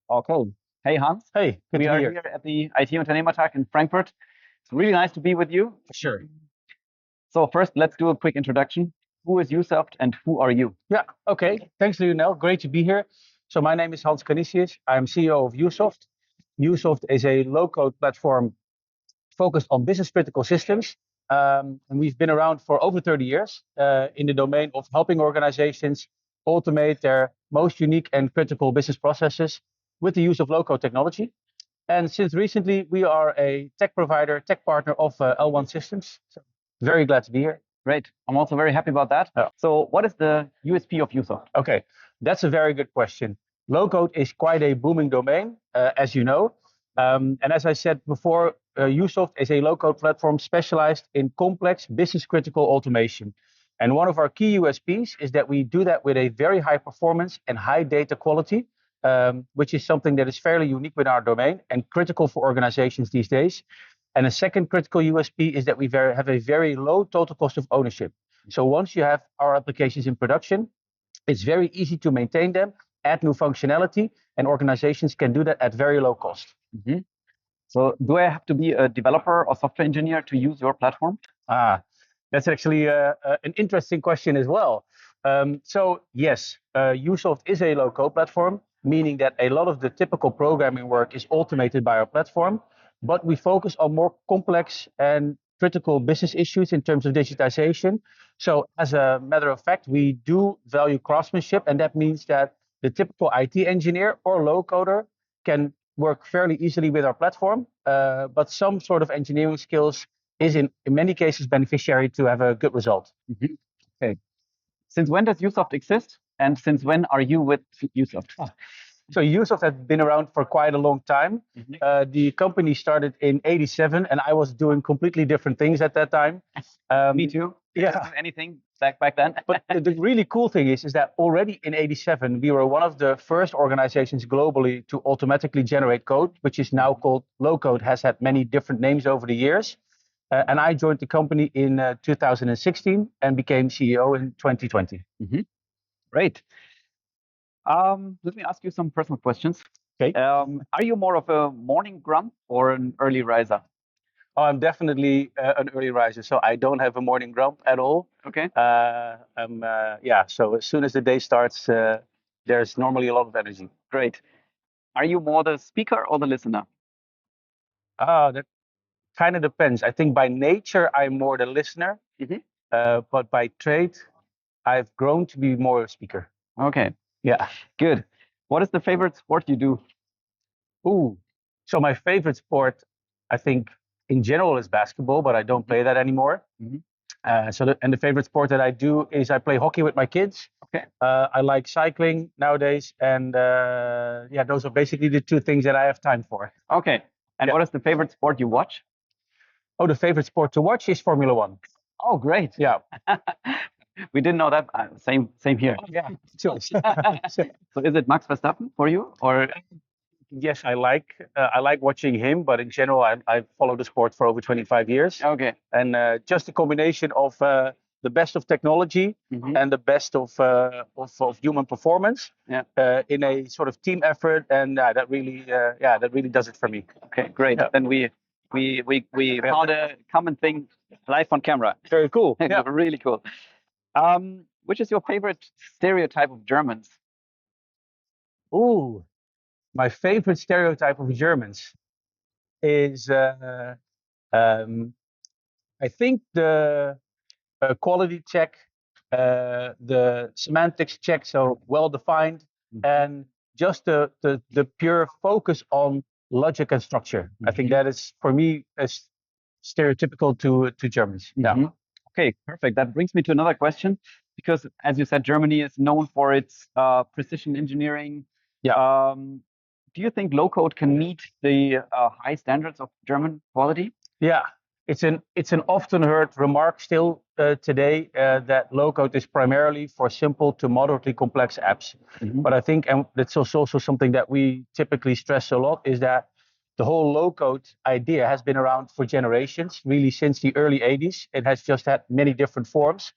Okay. Hey, Hans. Hey, good We to are be here. here at the IT-Unternehmertag in Frankfurt. It's really nice to be with you. For sure. So first, let's do a quick introduction. Who is USoft and who are you? Yeah, okay. Thanks, Lionel. Great to be here. So my name is Hans Canisius. I'm CEO of USoft. USoft is a low-code platform focused on business-critical systems. And we've been around for over 30 years in the domain of helping organizations automate their most unique and critical business processes with the use of low-code technology. And since recently, we are a tech provider, tech partner of L1 Systems. So very glad to be here. Great. I'm also very happy about that. Yeah. So what is the USP of USoft? Okay, that's a very good question. Low-code is quite a booming domain, as you know. And as I said before, USoft is a low-code platform specialized in complex business-critical automation. And one of our key USPs is that we do that with a very high performance and high data quality, which is something that is fairly unique with our domain and critical for organizations these days. And a second critical USP is that we have a very low total cost of ownership. So once you have our applications in production, it's very easy to maintain them, add new functionality, and organizations can do that at very low cost. Mm-hmm. So do I have to be a developer or software engineer to use your platform? That's actually an interesting question as well. So yes, USoft is a low-code platform, meaning that a lot of the typical programming work is automated by our platform, but we focus on more complex and critical business issues in terms of digitization. So as a matter of fact, we do value craftsmanship, and that means that the typical IT engineer or low-coder can work fairly easily with our platform, but some sort of engineering skills is in many cases beneficiary to have a good result. Mm-hmm. Okay. Since when does USoft exist? And since when are you with USoft? So USoft has been around for quite a long time. Mm-hmm. The company started in '87, and I was doing completely different things at that time. Me too. Yeah. Anything back then. But the really cool thing is that already in '87, we were one of the first organizations globally to automatically generate code, which is now called low code, has had many different names over the years. And I joined the company in 2016 and became CEO in 2020. Mm-hmm. Great. Let me ask you some personal questions. Okay. Are you more of a morning grump or an early riser? Oh, I'm definitely an early riser, so I don't have a morning grump at all. Okay. So as soon as the day starts, there's normally a lot of energy. Great. Are you more the speaker or the listener? That kind of depends. I think by nature, I'm more the listener, but by trade, I've grown to be more a speaker. Okay. Yeah. Good. What is the favorite sport you do? So my favorite sport, I think, in general is basketball, but I don't play that anymore. Mm-hmm. The favorite sport that I do is I play hockey with my kids. Okay. I like cycling nowadays, and those are basically the two things that I have time for. Okay. And what is the favorite sport you watch? Oh, the favorite sport to watch is Formula One. Oh, great. Yeah. We didn't know that. Same here. Oh, yeah. So is it Max Verstappen for you, or? Yes, I like watching him, but in general, I follow the sport for over 25 years. Okay. And just a combination of the best of technology and the best of human performance in a sort of team effort, and that really does it for me. Okay, great. Yeah. Then we found a common thing live on camera. Very cool. Yeah. Really cool. Which is your favorite stereotype of Germans? Ooh. My favorite stereotype of Germans is, I think, the quality check, the semantics check, so well defined, and just the pure focus on logic and structure. I think that is, for me, as stereotypical to Germans. Yeah. Okay, perfect. That brings me to another question, because as you said, Germany is known for its precision engineering. Yeah. Do you think low code can meet the high standards of German quality? Yeah, it's an often heard remark still today that low code is primarily for simple to moderately complex apps. But I think, and that's also something that we typically stress a lot, is that the whole low code idea has been around for generations, really since the early '80s. It has just had many different forms.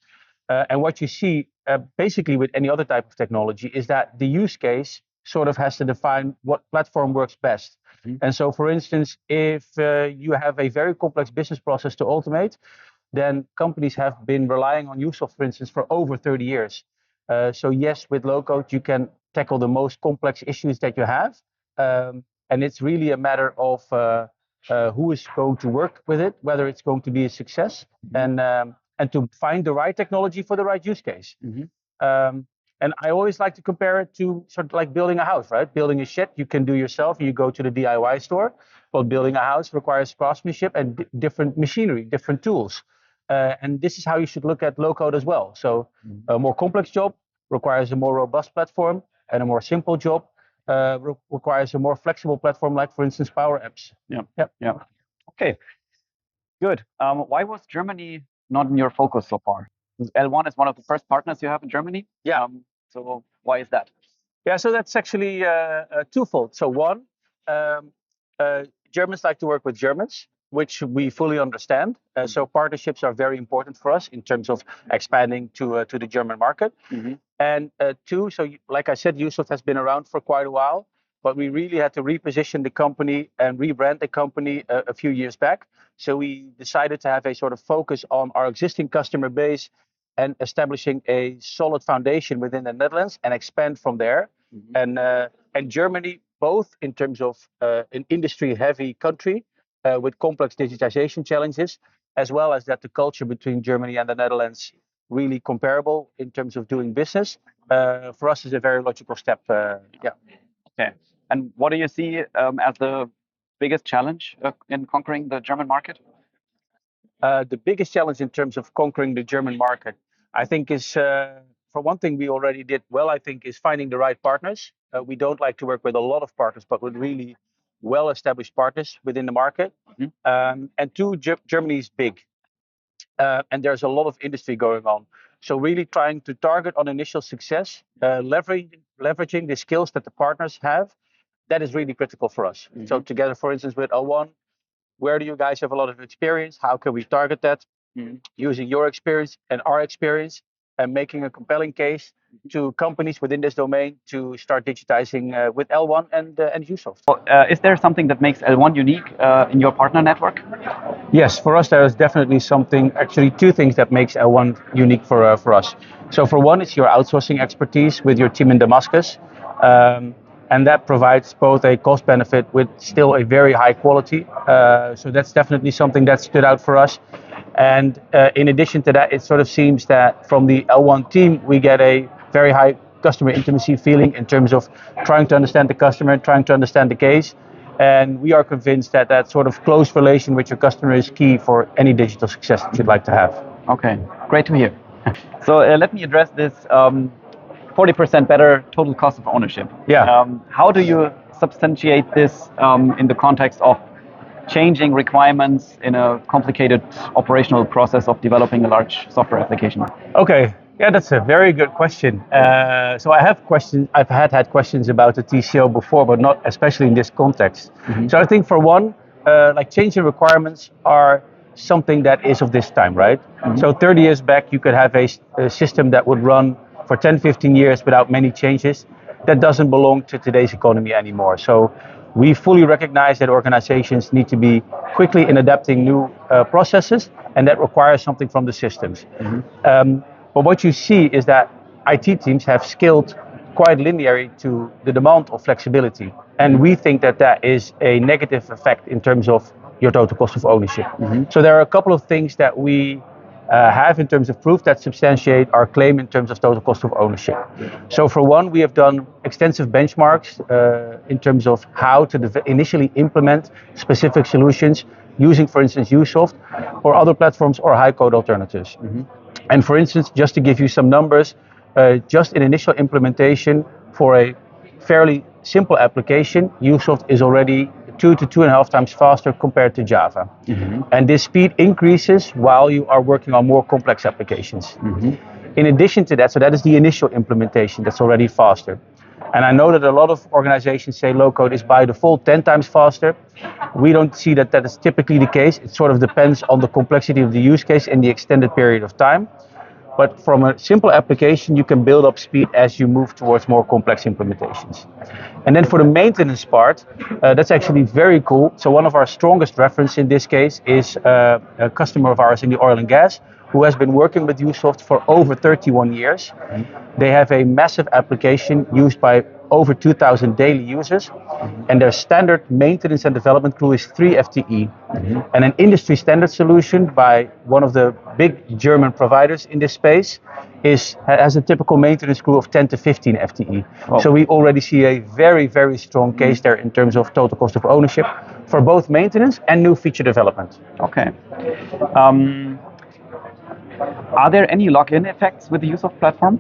And what you see basically with any other type of technology is that the use case sort of has to define what platform works best. And so, for instance, if you have a very complex business process to automate, then companies have been relying on USoft, for instance, for over 30 years. So yes, with low code, you can tackle the most complex issues that you have. And it's really a matter of who is going to work with it, whether it's going to be a success, and to find the right technology for the right use case. And I always like to compare it to sort of like building a house, right? Building a shed, you can do yourself, you go to the DIY store, but building a house requires craftsmanship and different machinery, different tools. And this is how you should look at low code as well. So a more complex job requires a more robust platform, and a more simple job requires a more flexible platform, like, for instance, Power Apps. Yeah. Okay, good. Why was Germany not in your focus so far? L1 is one of the first partners you have in Germany. Yeah. So why is that? Yeah, so that's actually twofold. So one, Germans like to work with Germans, which we fully understand. So partnerships are very important for us in terms of expanding to the German market. And two, so like I said, USoft has been around for quite a while, but we really had to reposition the company and rebrand the company a few years back. So we decided to have a sort of focus on our existing customer base and establishing a solid foundation within the Netherlands and expand from there. And Germany, both in terms of an industry-heavy country with complex digitization challenges, as well as that the culture between Germany and the Netherlands really comparable in terms of doing business, for us is a very logical step. Okay. And what do you see as the biggest challenge in conquering the German market? The biggest challenge in terms of conquering the German market, I think, is, for one thing, we already did well, I think, is finding the right partners. We don't like to work with a lot of partners, but with really well-established partners within the market. And two, Germany is big. And there's a lot of industry going on. So really trying to target on initial success, leveraging the skills that the partners have, that is really critical for us. So together, for instance, with L1, where do you guys have a lot of experience? How can we target that? Using your experience and our experience, and making a compelling case to companies within this domain to start digitizing with L1 and USoft. Is there something that makes L1 unique in your partner network? Yes, for us there is definitely something, actually two things that makes L1 unique for us. So for one, it's your outsourcing expertise with your team in Damascus. And that provides both a cost benefit with still a very high quality. So that's definitely something that stood out for us. And in addition to that, it sort of seems that from the L1 team, we get a very high customer intimacy feeling in terms of trying to understand the customer, trying to understand the case. And we are convinced that that sort of close relation with your customer is key for any digital success that you'd like to have. Okay, great to hear. So let me address this 40% better total cost of ownership. Yeah. How do you substantiate this in the context of changing requirements in a complicated operational process of developing a large software application? Okay, yeah, that's a very good question. So I have questions. I've had questions about the TCO before, but not especially in this context. So I think for one, like changing requirements are something that is of this time, right? So 30 years back, you could have a system that would run for 10, 15 years without many changes. That doesn't belong to today's economy anymore. So we fully recognize that organizations need to be quickly in adapting new processes, and that requires something from the systems. But what you see is that IT teams have scaled quite linearly to the demand of flexibility. And we think that that is a negative effect in terms of your total cost of ownership. So there are a couple of things that we have in terms of proof that substantiate our claim in terms of total cost of ownership. So for one, we have done extensive benchmarks in terms of how to initially implement specific solutions using, for instance, USoft or other platforms or high code alternatives. And for instance, just to give you some numbers, just in initial implementation for a fairly simple application, USoft is already 2 to 2.5 times faster compared to Java. And this speed increases while you are working on more complex applications. In addition to that, so that is the initial implementation that's already faster. And I know that a lot of organizations say low code is by default 10 times faster. We don't see that that is typically the case. It sort of depends on the complexity of the use case and the extended period of time. But from a simple application, you can build up speed as you move towards more complex implementations. And then for the maintenance part, that's actually very cool. So one of our strongest reference in this case is a customer of ours in the oil and gas who has been working with USoft for over 31 years. They have a massive application used by over 2,000 daily users, and their standard maintenance and development crew is 3 FTE. And an industry standard solution by one of the big German providers in this space has a typical maintenance crew of 10 to 15 FTE. Oh. So we already see a very, very strong case there in terms of total cost of ownership for both maintenance and new feature development. Okay. Are there any lock-in effects with the USoft platform?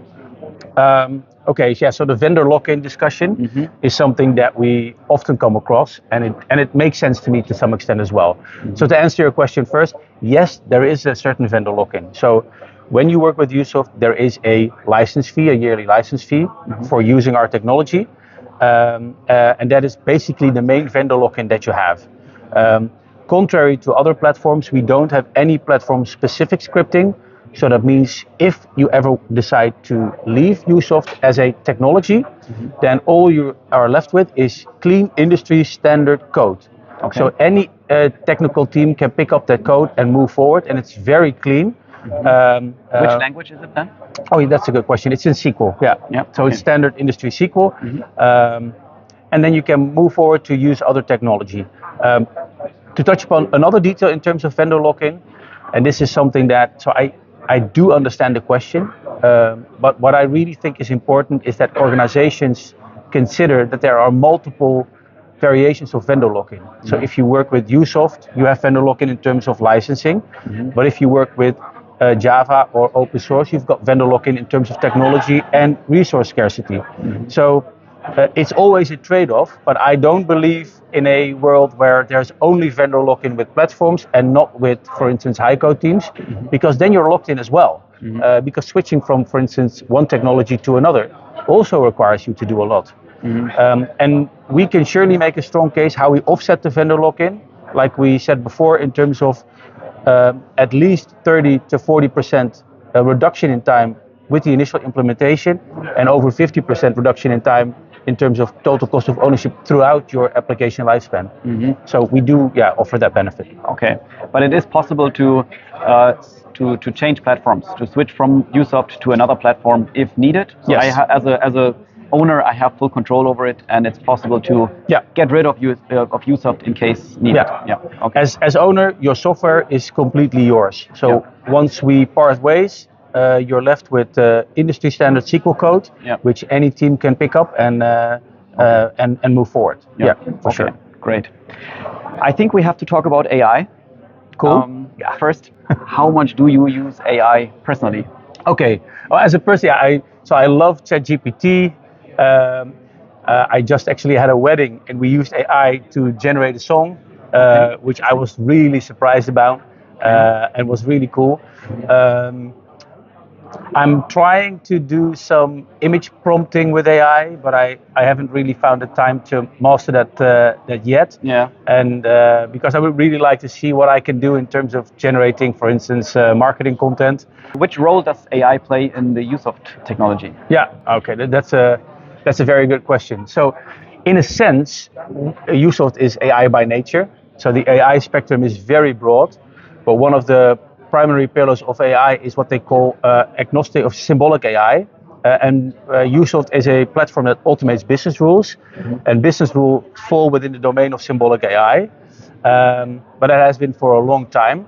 Okay, yeah, so the vendor lock-in discussion is something that we often come across, and it makes sense to me to some extent as well. So to answer your question first, yes, there is a certain vendor lock-in. So when you work with USoft, there is a license fee, a yearly license fee for using our technology, and that is basically the main vendor lock-in that you have. Contrary to other platforms, we don't have any platform-specific scripting. So that means if you ever decide to leave USoft as a technology, then all you are left with is clean industry standard code. Okay. So any technical team can pick up that code and move forward, and it's very clean. Which language is it then? Oh, that's a good question. It's in SQL. Yeah. So it's standard industry SQL. And then you can move forward to use other technology. To touch upon another detail in terms of vendor lock-in, and this is something that, so I do understand the question, but what I really think is important is that organizations consider that there are multiple variations of vendor lock-in. So if you work with USoft, you have vendor lock-in in terms of licensing, but if you work with Java or open source, you've got vendor lock-in in terms of technology and resource scarcity. So it's always a trade-off, but I don't believe in a world where there's only vendor lock-in with platforms and not with, for instance, high-code teams, because then you're locked in as well. Because switching from, for instance, one technology to another also requires you to do a lot. And we can surely make a strong case how we offset the vendor lock-in, like we said before, in terms of at least 30 to 40% reduction in time with the initial implementation, and over 50% reduction in time in terms of total cost of ownership throughout your application lifespan. So we do, offer that benefit. Okay, but it is possible to change platforms, to switch from USoft to another platform if needed. So yes. as a owner, I have full control over it, and it's possible to get rid of USoft in case needed. Okay. As owner, your software is completely yours. So once we part ways, you're left with industry standard SQL code, which any team can pick up and move forward. For sure. Great. I think we have to talk about AI. Cool. First, how much do you use AI personally? Okay. Well, as a person, I love ChatGPT. I just actually had a wedding and we used AI to generate a song, which I was really surprised about and was really cool. I'm trying to do some image prompting with AI, but I haven't really found the time to master that yet. And because I would really like to see what I can do in terms of generating, for instance, marketing content. Which role does AI play in the USoft technology? Okay, that's a very good question. So, in a sense, USoft is AI by nature. So the AI spectrum is very broad, but one of the primary pillars of AI is what they call agnostic of symbolic AI. And USoft is a platform that automates business rules, and business rules fall within the domain of symbolic AI. But that has been for a long time.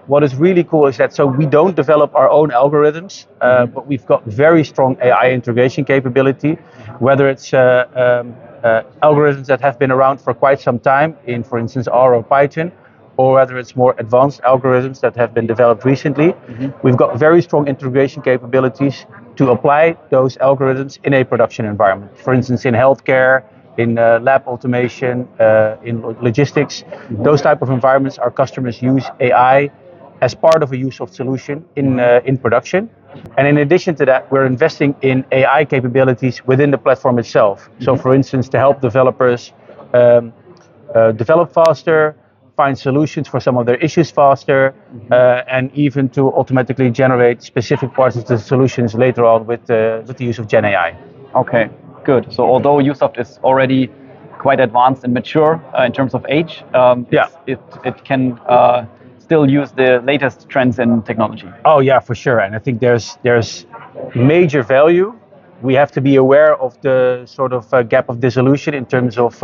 What is really cool is that so we don't develop our own algorithms, but we've got very strong AI integration capability, whether it's algorithms that have been around for quite some time in, for instance, R or Python, or whether it's more advanced algorithms that have been developed recently. We've got very strong integration capabilities to apply those algorithms in a production environment. For instance, in healthcare, in lab automation, in logistics, those type of environments, our customers use AI as part of a USoft solution in production. And in addition to that, we're investing in AI capabilities within the platform itself. So for instance, to help developers develop faster, find solutions for some of their issues faster, and even to automatically generate specific parts of the solutions later on with the use of Gen AI. Okay, good. So although USoft is already quite advanced and mature in terms of age, it can still use the latest trends in technology. Oh yeah, for sure. And I think there's major value. We have to be aware of the sort of gap of dissolution in terms of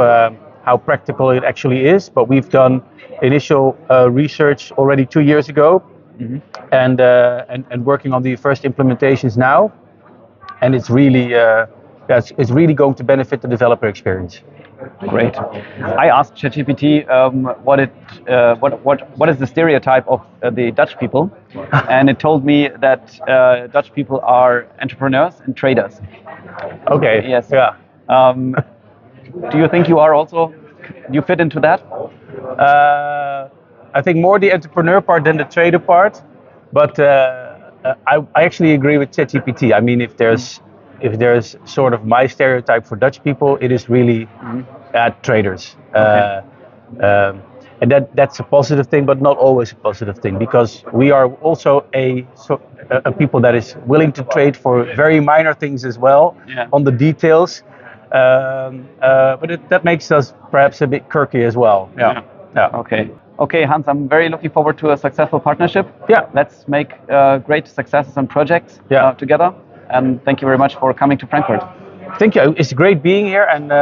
how practical it actually is. But we've done initial research already 2 years ago, and working on the first implementations now. And it's really it's really going to benefit the developer experience. Great. I asked ChatGPT what is the stereotype of the Dutch people, and it told me that Dutch people are entrepreneurs and traders. Okay. Yes. Yeah. Do you think you are also? Do you fit into that? I think more the entrepreneur part than the trader part, but I actually agree with ChatGPT. I mean, if there's sort of my stereotype for Dutch people, it is really traders. Okay. And that's a positive thing, but not always a positive thing, because we are also a people that is willing to trade for very minor things as well, on the details. But that makes us perhaps a bit quirky as well. Yeah. Okay, Hans, I'm very looking forward to a successful partnership. Yeah. Let's make great successes and projects together. And thank you very much for coming to Frankfurt. Thank you. It's great being here, and